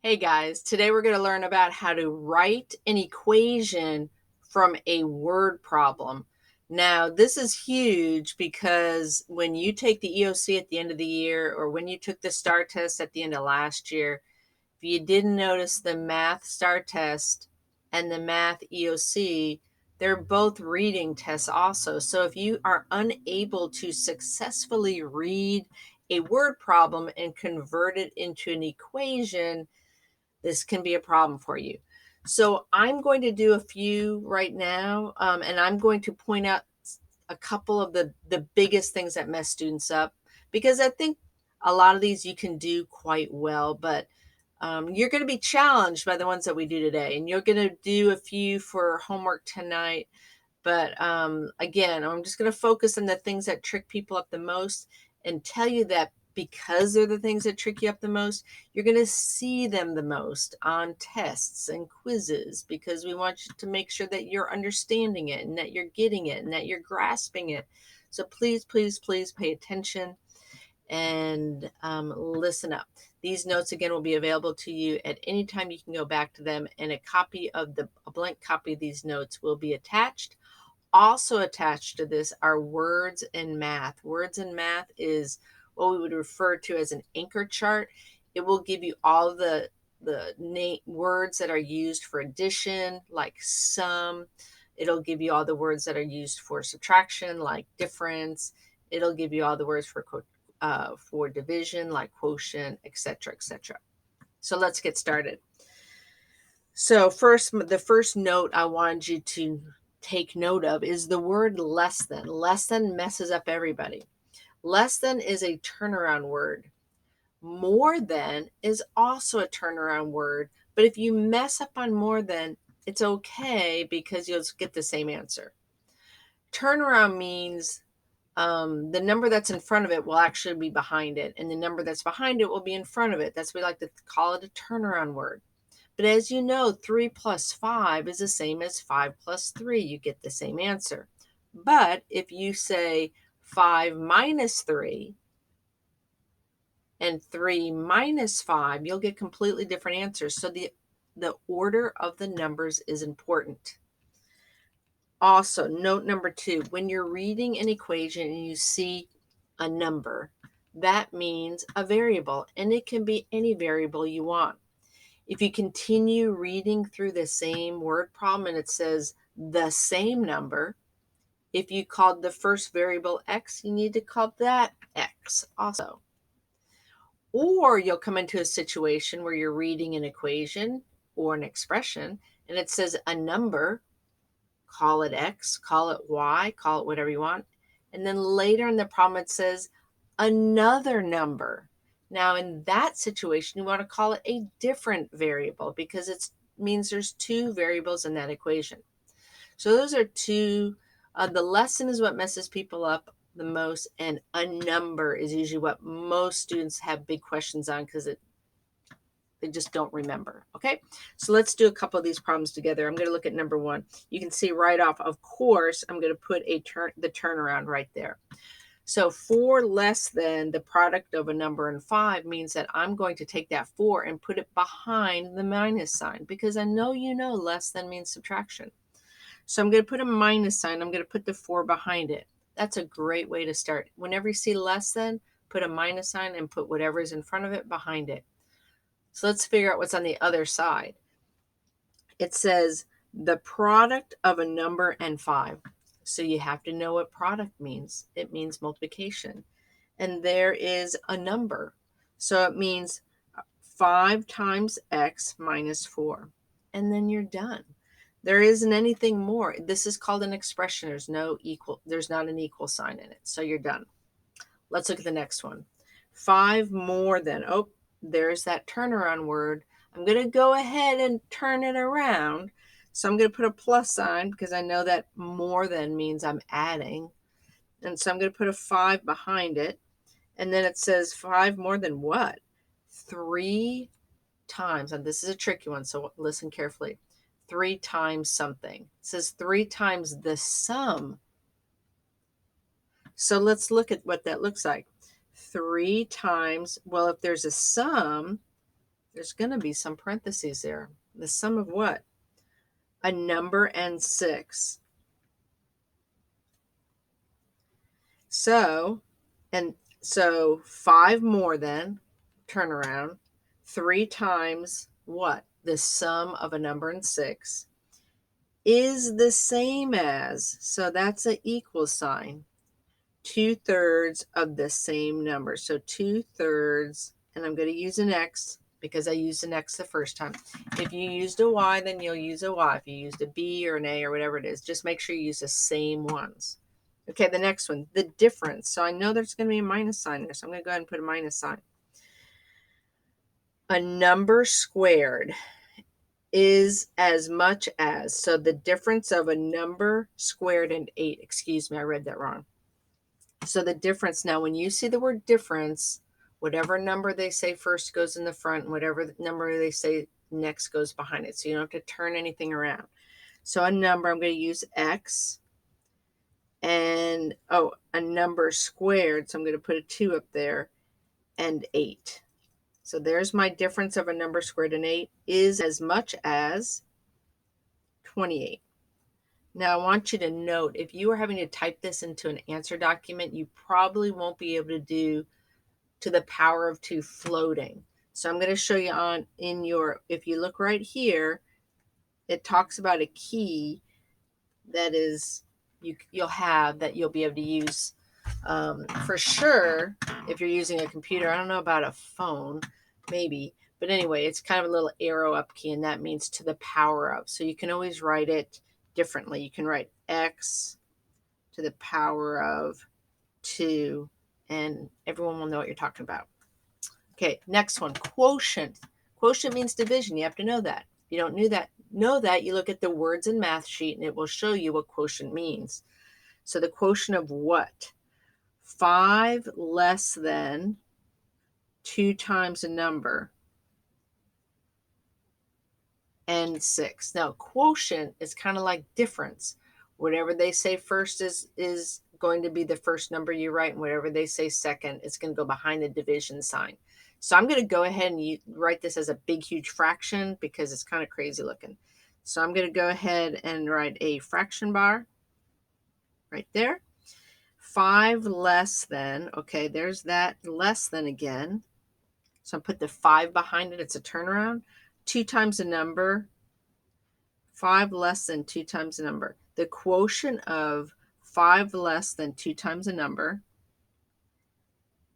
Hey guys, today we're going to learn about how to write an equation from a word problem. Now, this is huge because when you take the EOC at the end of the year or when you took the STAR test at the end of last year, if you didn't notice the math STAR test and the math EOC, they're both reading tests also. So if you are unable to successfully read a word problem and convert it into an equation, this can be a problem for you. So I'm going to do a few right now, and I'm going to point out a couple of the biggest things that mess students up, because I think a lot of these you can do quite well, but you're going to be challenged by the ones that we do today, and you're going to do a few for homework tonight. But again, I'm just going to focus on the things that trick people up the most and tell you that because they're the things that trick you up the most, you're going to see them the most on tests and quizzes, because we want you to make sure that you're understanding it and that you're getting it and that you're grasping it. So please, please, please pay attention and listen up. These notes again will be available to you at any time. You can go back to them, and a blank copy of these notes will be attached. Also attached to this are words and math. Words and math is what we would refer to as an anchor chart. It will give you all the words that are used for addition, like sum. It'll give you all the words that are used for subtraction, like difference. It'll give you all the words for division, like quotient, etc., etc. So let's get started. So the first note I wanted you to take note of is the word less than. Less than messes up everybody. Less than is a turnaround word. More than is also a turnaround word, but if you mess up on more than, it's okay because you'll get the same answer. Turnaround means the number that's in front of it will actually be behind it, and the number that's behind it will be in front of it. That's what we like to call it, a turnaround word. But as you know, 3 plus 5 is the same as 5 plus 3. You get the same answer. But if you say 5 minus 3 and 3 minus 5, you'll get completely different answers. So the order of the numbers is important. Also, note number 2, when you're reading an equation and you see a number, that means a variable, and it can be any variable you want. If you continue reading through the same word problem and it says the same number, if you called the first variable x, you need to call that x also. Or you'll come into a situation where you're reading an equation or an expression and it says a number, call it x, call it y, call it whatever you want. And then later in the problem, it says another number. Now, in that situation, you want to call it a different variable because it means there's two variables in that equation. So those are two. The lesson is what messes people up the most, and a number is usually what most students have big questions on because they just don't remember. Okay, so let's do a couple of these problems together. I'm going to look at number 1. You can see right off, of course, I'm going to put the turnaround right there. So 4 less than the product of a number and 5 means that I'm going to take that 4 and put it behind the minus sign, because I know less than means subtraction. So I'm going to put a minus sign. I'm going to put the 4 behind it. That's a great way to start. Whenever you see less than, put a minus sign and put whatever is in front of it behind it. So let's figure out what's on the other side. It says the product of a number and 5. So you have to know what product means. It means multiplication. And there is a number. So it means 5 times x minus 4. And then you're done. There isn't anything more. This is called an expression. There's not an equal sign in it. So you're done. Let's look at the next one. 5 more than. Oh, there's that turnaround word. I'm going to go ahead and turn it around. So I'm going to put a plus sign because I know that more than means I'm adding. And so I'm going to put a 5 behind it. And then it says 5 more than what? 3 times. And this is a tricky one, so listen carefully. 3 times something. It says 3 times the sum. So let's look at what that looks like. 3 times, well, if there's a sum, There's going to be some parentheses there. The sum of what? A number and 6. So 5 more than, turn around, 3 times what? The sum of a number and 6 is the same as, so that's an equal sign, 2/3 of the same number. So 2/3, and I'm going to use an X because I used an X the first time. If you used a Y, then you'll use a Y. If you used a B or an A or whatever it is, just make sure you use the same ones. Okay, the next one, the difference. So I know there's going to be a minus sign there, so I'm going to go ahead and put a minus sign. A number squared is as much as, so the difference of a number squared and 8, excuse me, I read that wrong. So the difference, now when you see the word difference, whatever number they say first goes in the front, and whatever number they say next goes behind it. So you don't have to turn anything around. So a number, I'm going to use X, and a number squared, so I'm going to put a 2 up there, and 8. So there's my difference of a number squared and 8 is as much as 28. Now I want you to note, if you are having to type this into an answer document, you probably won't be able to do to the power of 2 floating. So I'm going to show you if you look right here, it talks about a key that is you'll have that you'll be able to use for sure if you're using a computer. I don't know about a phone, maybe, but anyway, it's kind of a little arrow up key, and that means to the power of. So you can always write it differently. You can write X to the power of 2, and everyone will know what you're talking about. Okay, next one, quotient. Quotient means division. You have to know that. If you don't know that, you look at the words and math sheet, and it will show you what quotient means. So the quotient of what? 5 less than 2 times a number and 6. Now, quotient is kind of like difference. Whatever they say first is going to be the first number you write, and whatever they say second, it's going to go behind the division sign. So I'm going to go ahead and write this as a big, huge fraction because it's kind of crazy looking. So I'm going to go ahead and write a fraction bar right there. 5 less than, okay, there's that less than again. So I put the 5 behind it. It's a turnaround. 2 times a number. 5 less than 2 times a number. The quotient of 5 less than 2 times a number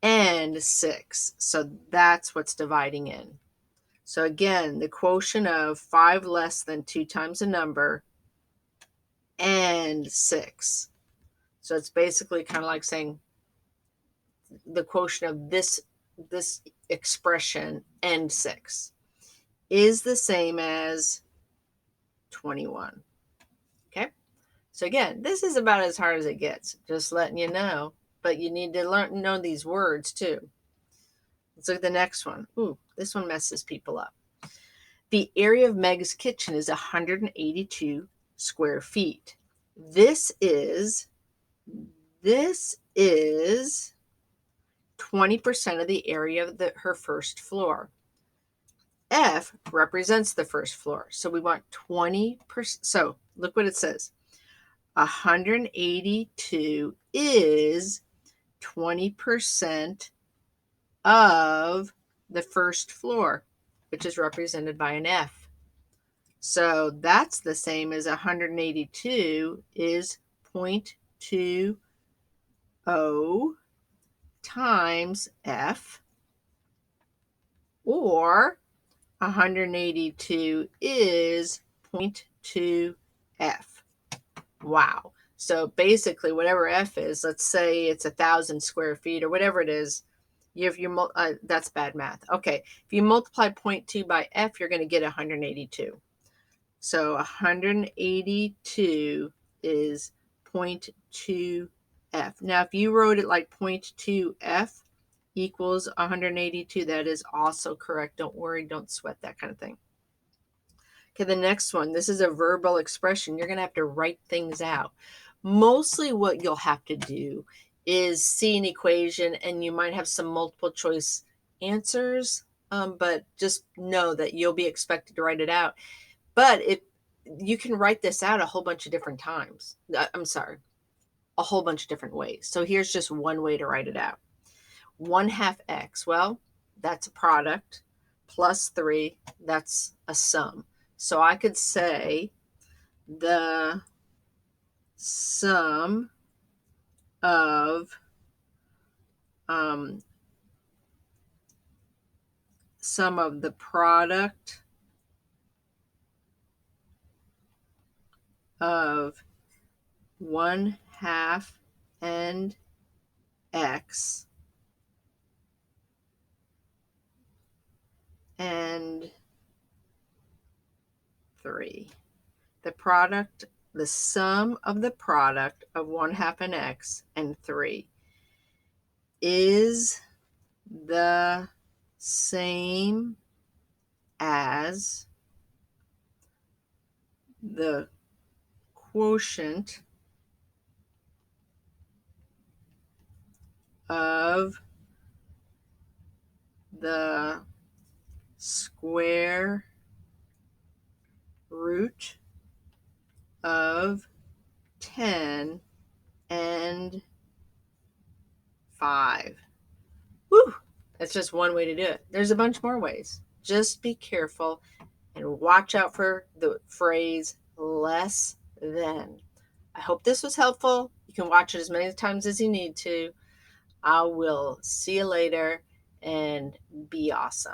and 6. So that's what's dividing in. So again, the quotient of 5 less than 2 times a number and 6. So it's basically kind of like saying the quotient of this expression and 6 is the same as 21. Okay? So again, this is about as hard as it gets, just letting you know. But you need to know these words too. Let's look at the next one. Ooh, this one messes people up. The area of Meg's kitchen is 182 square feet. This is 20% of the area of her first floor. F represents the first floor. So we want 20%. So look what it says. 182 is 20% of the first floor, which is represented by an F. So that's the same as 182 is 0.20 times F, or 182 is 0.2 F. Wow. So basically, whatever F is, let's say it's 1,000 square feet or whatever it is. That's bad math. Okay, if you multiply 0.2 by F, you're going to get 182. So 182 is 0.2 F. Now, if you wrote it like 0.2 F equals 182, that is also correct. Don't worry, don't sweat that kind of thing. Okay, the next one, this is a verbal expression. You're going to have to write things out. Mostly what you'll have to do is see an equation, and you might have some multiple choice answers, but just know that you'll be expected to write it out. But you can write this out a whole bunch of different times. I'm sorry, a whole bunch of different ways. So here's just one way to write it out. 1/2 x, well, that's a product, plus 3, that's a sum. So I could say the sum of um, the product of 1/2 and x and 3. The sum of the product of 1/2 and x and 3 is the same as the quotient of the square root of 10 and 5. Woo! That's just one way to do it. There's a bunch more ways. Just be careful and watch out for the phrase less than. I hope this was helpful. You can watch it as many times as you need to. I will see you later and be awesome.